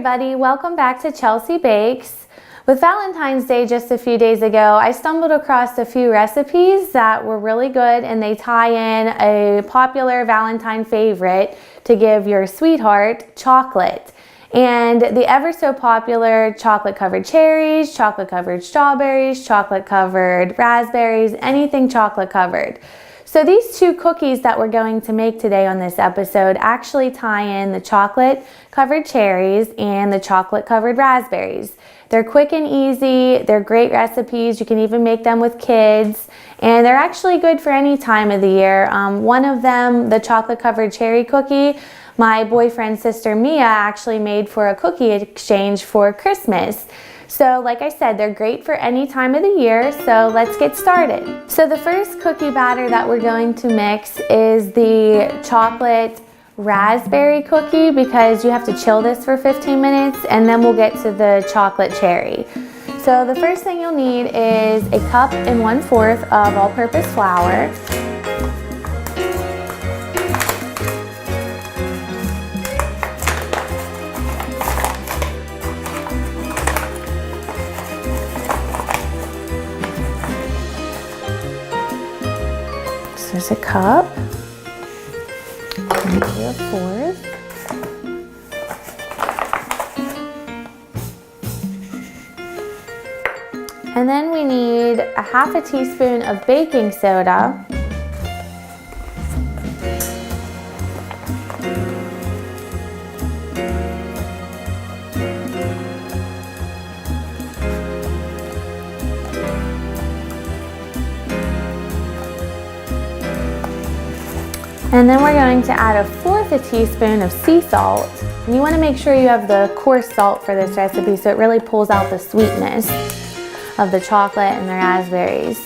everybody, welcome back to Chelsea Bakes. With Valentine's Day just a few days ago, I stumbled across a few recipes that were really good, and they tie in a popular Valentine favorite to give your sweetheart chocolate. And the ever so popular chocolate covered cherries, chocolate covered strawberries, chocolate covered raspberries, anything chocolate covered. So these two cookies that we're going to make today on this episode actually tie in the chocolate covered cherries and the chocolate covered raspberries. They're quick and easy, they're great recipes, you can even make them with kids, and they're actually good for any time of the year. One of them, the chocolate covered cherry cookie, my boyfriend's sister Mia actually made for a cookie exchange for Christmas. So like I said, they're great for any time of the year, so let's get started. So the first cookie batter that we're going to mix is the chocolate raspberry cookie, because you have to chill this for 15 minutes and then we'll get to the chocolate cherry. So the first thing you'll need is a cup and 1/4 of all-purpose flour. There's a cup, maybe a 1/4. And then we need a 1/2 teaspoon of baking soda. And then we're going to add a 1/4 teaspoon of sea salt. And you want to make sure you have the coarse salt for this recipe so it really pulls out the sweetness of the chocolate and the raspberries.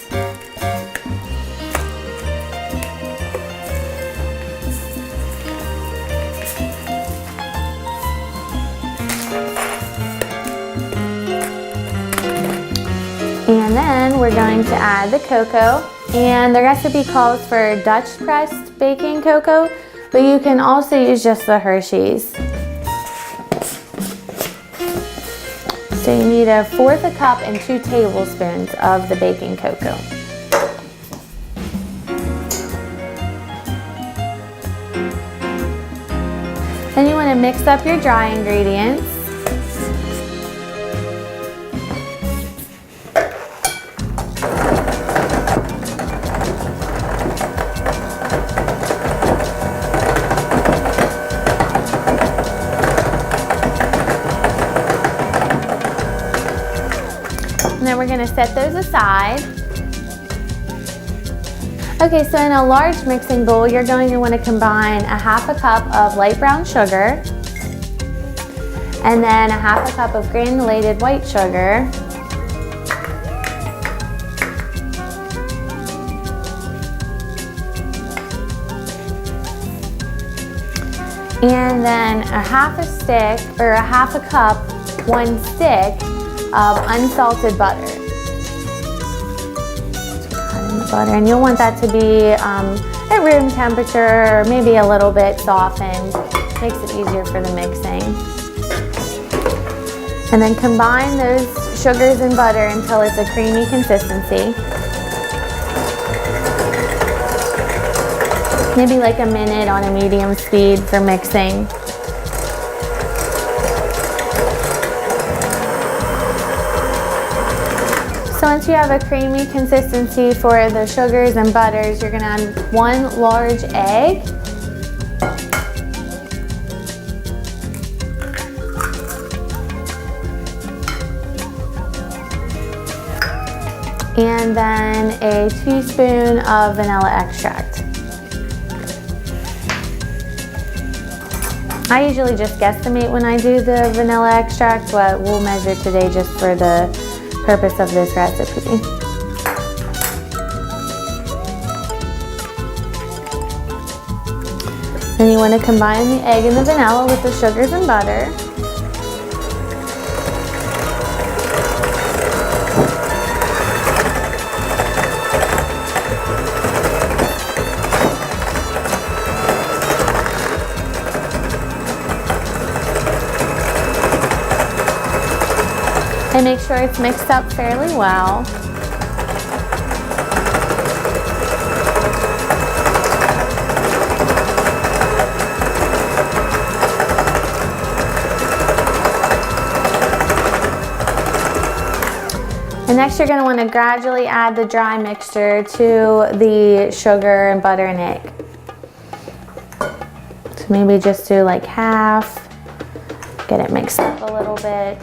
And then we're going to add the cocoa. And the recipe calls for Dutch pressed baking cocoa, but you can also use just the Hershey's. So you need a 1/4 cup and 2 tablespoons of the baking cocoa. Then you want to mix up your dry ingredients. And then we're going to set those aside. Okay, so in a large mixing bowl, you're going to want to combine a 1/2 cup of light brown sugar, and then a 1/2 cup of granulated white sugar, and then a 1/2 stick, or a 1/2 cup, 1 stick of unsalted butter. And you'll want that to be at room temperature, or maybe a little bit softened. Makes it easier for the mixing. And then combine those sugars and butter until it's a creamy consistency. Maybe like a minute on a medium speed for mixing. So once you have a creamy consistency for the sugars and butters, you're going to add 1 large egg. And then a teaspoon of vanilla extract. I usually just guesstimate when I do the vanilla extract, but we'll measure today just for the purpose of this recipe. Then you want to combine the egg and the vanilla with the sugars and butter. And make sure it's mixed up fairly well. And next you're going to want to gradually add the dry mixture to the sugar and butter and egg. So maybe just do like half, get it mixed up a little bit.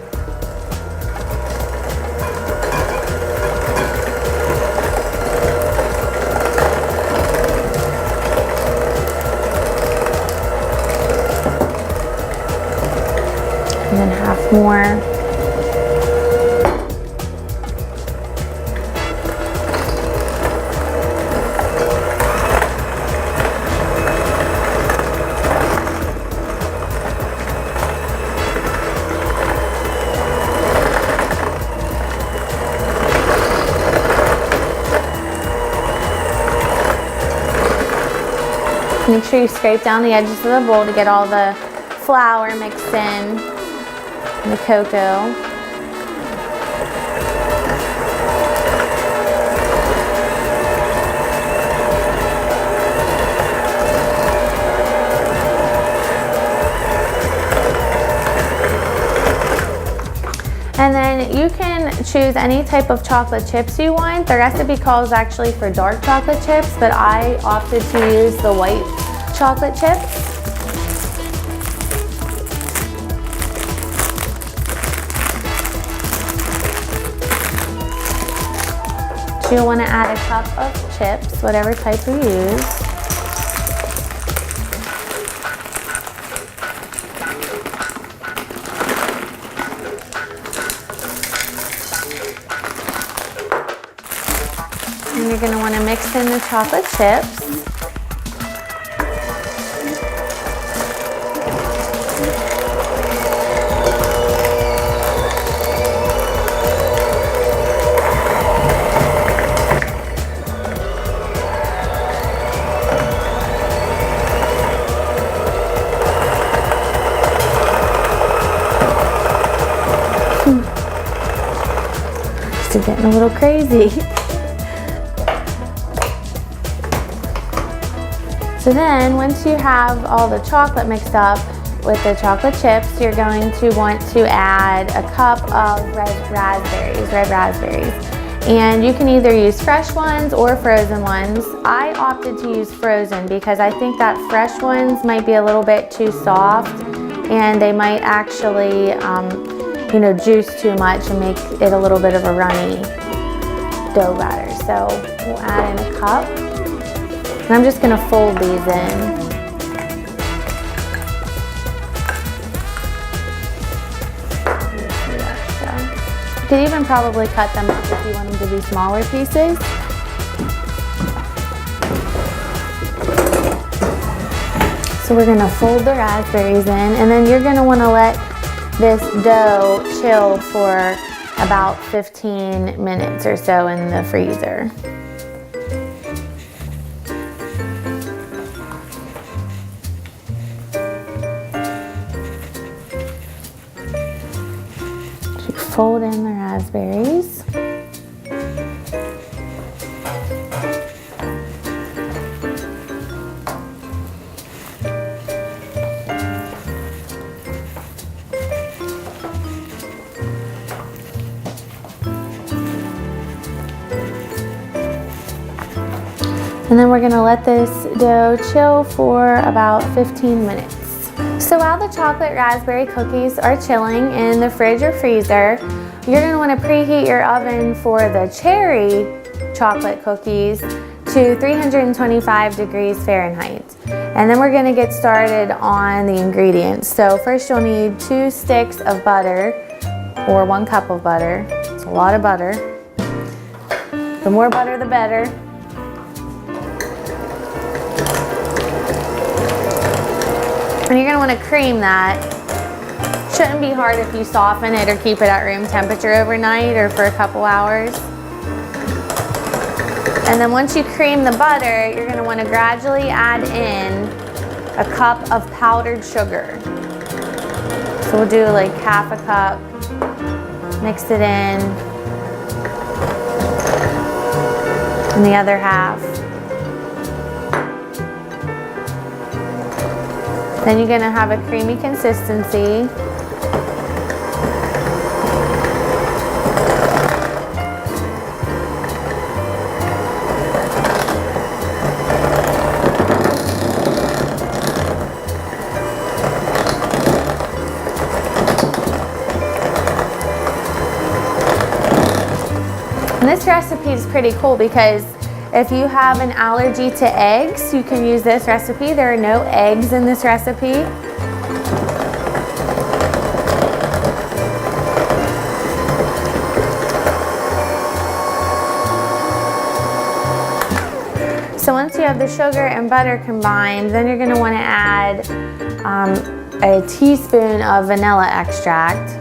And then half more. Make sure you scrape down the edges of the bowl to get all the flour mixed in and the cocoa. And then you can choose any type of chocolate chips you want. The recipe calls actually for dark chocolate chips, but I opted to use the white chocolate chips. So you'll want to add a cup of chips, whatever type you use. And you're going to want to mix in the chocolate chips. Just getting a little crazy. So then, once you have all the chocolate mixed up with the chocolate chips, you're going to want to add a cup of red raspberries. And you can either use fresh ones or frozen ones. I opted to use frozen because I think that fresh ones might be a little bit too soft and they might actually, juice too much and make it a little bit of a runny dough batter. So we'll add in a cup. And I'm just going to fold these in. You could even probably cut them up if you want them to be smaller pieces. So we're going to fold the raspberries in, and then you're going to want to let this dough chill for about 15 minutes or so in the freezer. Fold in the raspberries. And then we're going to let this dough chill for about 15 minutes. So while the chocolate raspberry cookies are chilling in the fridge or freezer, you're going to want to preheat your oven for the cherry chocolate cookies to 325 degrees Fahrenheit. And then we're going to get started on the ingredients. So first you'll need 2 sticks of butter or 1 cup of butter. It's a lot of butter. The more butter, the better. And you're going to want to cream that. Shouldn't be hard if you soften it or keep it at room temperature overnight or for a couple hours. And then once you cream the butter, you're going to want to gradually add in a cup of powdered sugar. So we'll do like half a cup mix it in the other half. Then you're gonna have a creamy consistency. And this recipe is pretty cool because if you have an allergy to eggs, you can use this recipe. There are no eggs in this recipe. So once you have the sugar and butter combined, then you're going to want to add a teaspoon of vanilla extract.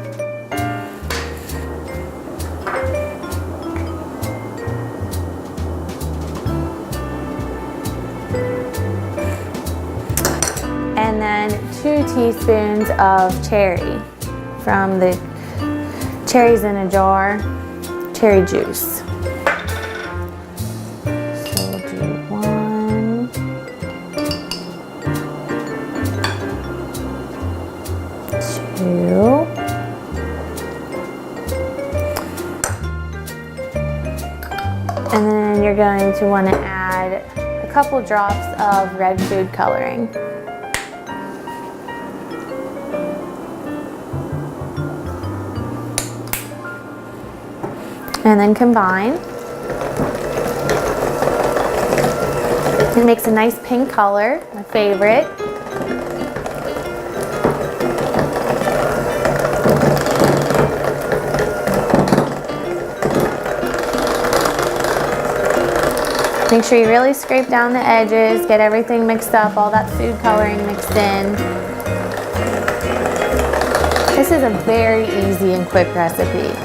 And then 2 teaspoons of cherry from the cherries in a jar, cherry juice. So we'll do 1, 2, and then you're going to want to add a couple drops of red food coloring. And then combine. It makes a nice pink color, my favorite. Make sure you really scrape down the edges, get everything mixed up, all that food coloring mixed in. This is a very easy and quick recipe.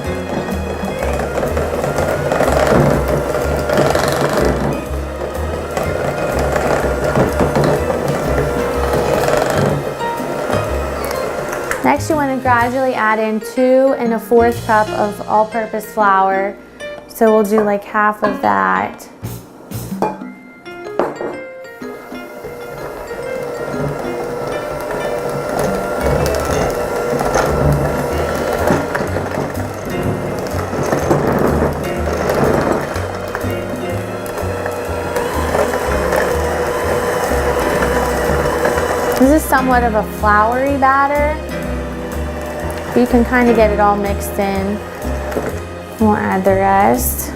Next, you want to gradually add in 2 1/4 cup of all-purpose flour. So we'll do like half of that. This is somewhat of a floury batter. You can kind of get it all mixed in. We'll add the rest.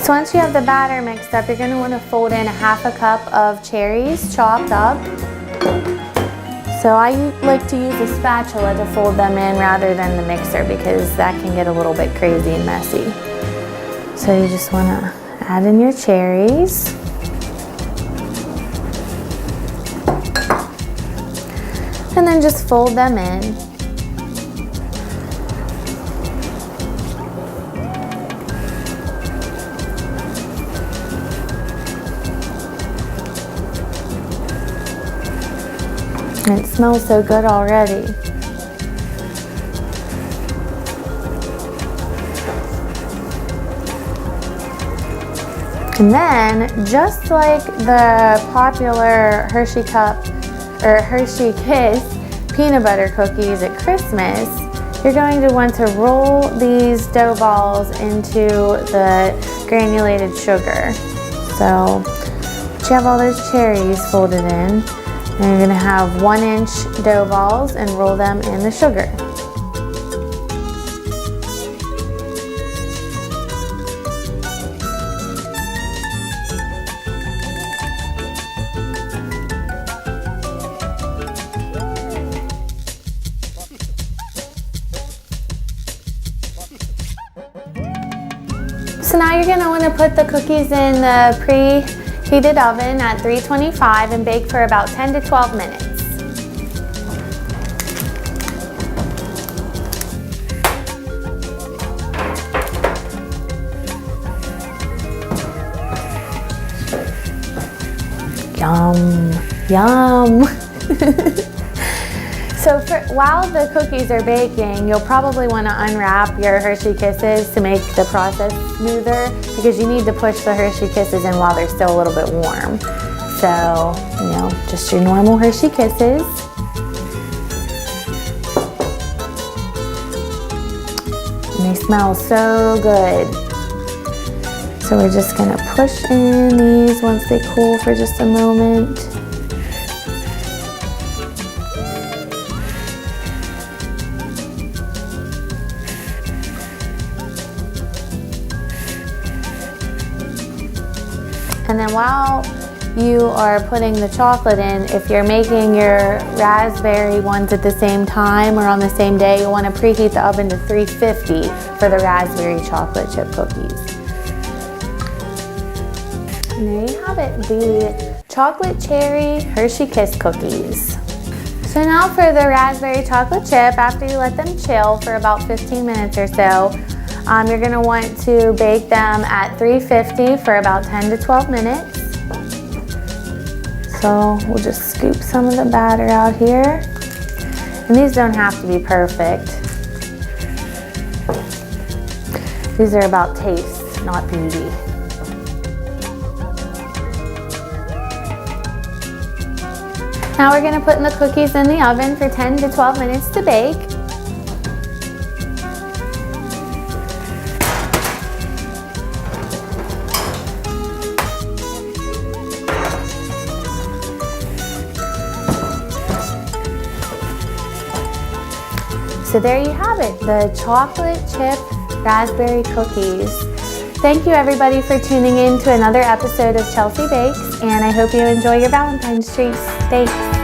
So once you have the batter mixed up, you're going to want to fold in 1/2 cup of cherries chopped up. So I like to use a spatula to fold them in rather than the mixer because that can get a little bit crazy and messy. So you just want to add in your cherries. And then just fold them in. And it smells so good already. And then, just like the popular Hershey Cup or Hershey Kiss peanut butter cookies at Christmas, you're going to want to roll these dough balls into the granulated sugar. So, you have all those cherries folded in. And you're going to have 1-inch dough balls and roll them in the sugar. So now you're gonna wanna put the cookies in the preheated oven at 325 and bake for about 10 to 12 minutes. Yum, yum. So while the cookies are baking, you'll probably want to unwrap your Hershey Kisses to make the process smoother, because you need to push the Hershey Kisses in while they're still a little bit warm. So, you know, just your normal Hershey Kisses. And they smell so good. So we're just gonna push in these once they cool for just a moment. And then while you are putting the chocolate in, if you're making your raspberry ones at the same time or on the same day, you'll want to preheat the oven to 350 for the raspberry chocolate chip cookies. And there you have it, the chocolate cherry Hershey Kiss cookies. So now for the raspberry chocolate chip, after you let them chill for about 15 minutes or so, you're going to want to bake them at 350 for about 10 to 12 minutes. So we'll just scoop some of the batter out here. And these don't have to be perfect. These are about taste, not beauty. Now we're going to put in the cookies in the oven for 10 to 12 minutes to bake. So there you have it, the chocolate chip raspberry cookies. Thank you everybody for tuning in to another episode of Chelsea Bakes, and I hope you enjoy your Valentine's treats. Thanks.